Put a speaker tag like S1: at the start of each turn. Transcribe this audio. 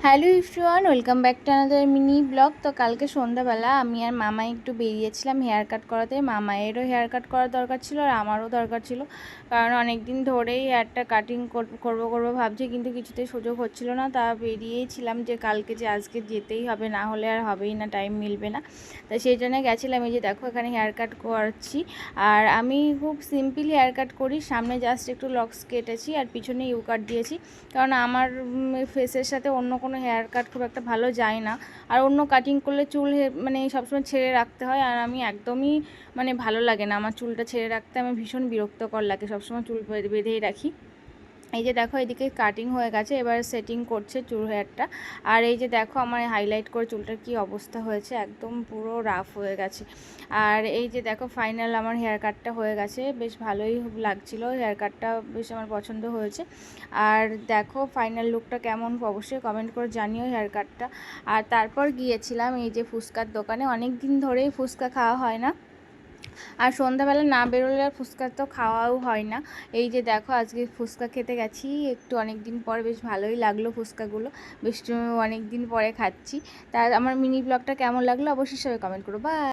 S1: Hello everyone, welcome back to another mini blog. তো কালকে সন্ধ্যাবেলা আমি আর মামাই একটু বেরিয়েছিলাম হেয়ার কাট করাতে। মামায়েরও হেয়ার কাট করার দরকার ছিল আর আমারও দরকার ছিল, কারণ অনেক দিন ধরেই হেয়ারটা কাটিং করবো ভাবছি, কিন্তু কিছুতেই সুযোগ হচ্ছিল না। তা বেরিয়েছিলাম যে কালকে যে আজকে যেতেই হবে, না হলে আর হবেই না, টাইম মিলবে না। তা সেই জন্য গেছিলাম। এই যে দেখো এখানে হেয়ার কাট করছি, আর আমি খুব সিম্পল হেয়ার কাট করি। সামনে জাস্ট একটু লক্স কেটেছি আর পিছনে ইউ কাট দিয়েছি, কারণ আমার ফেসের সাথে অন্য কোনো হেয়ার কাট খুব একটা ভালো যায় না। আর অন্য কাটিং করলে চুল মানে সবসময় ছেড়ে রাখতে হয়, আর আমি একদমই মানে ভালো লাগে না আমার চুলটা ছেড়ে রাখতে। আমি ভীষণ বিরক্তকর লাগে, সবসময় চুল বেঁধেই রাখি। এই যে দেখো এদিকে কাটিং হয়ে গেছে, এবার সেটিং করছে চুল হেয়ারটা। আর এই যে দেখো আমার হাইলাইট করে চুলটার কি অবস্থা হয়েছে, একদম পুরো রাফ হয়ে গেছে। আর এই যে দেখো ফাইনাল আমার হেয়ার কাটটা হয়ে গেছে, বেশ ভালোই লাগছিল হেয়ার কাটটা, বেশ আমার পছন্দ হয়েছে। আর দেখো ফাইনাল লুকটা কেমন অবশ্যই কমেন্ট করে জানিও হেয়ার কাটটা। আর তারপর গিয়েছিলাম এই যে ফুচকার দোকানে, অনেক দিন ধরেই ফুচকা খাওয়া হয় না, আর সন্ধ্যাবেলা না বেরোলে আর ফুচকা তো খাওয়াও হয় না। এই যে দেখো আজকে ফুচকা খেতে গেছি একটু, অনেক দিন পর, বেশ ভালোই লাগলো ফুচকাগুলো, বেশ অনেক দিন পরে খাচ্ছি। তা আমার মিনি ব্লগটা কেমন লাগলো অবশ্যই সবাই কমেন্ট করো। বাই।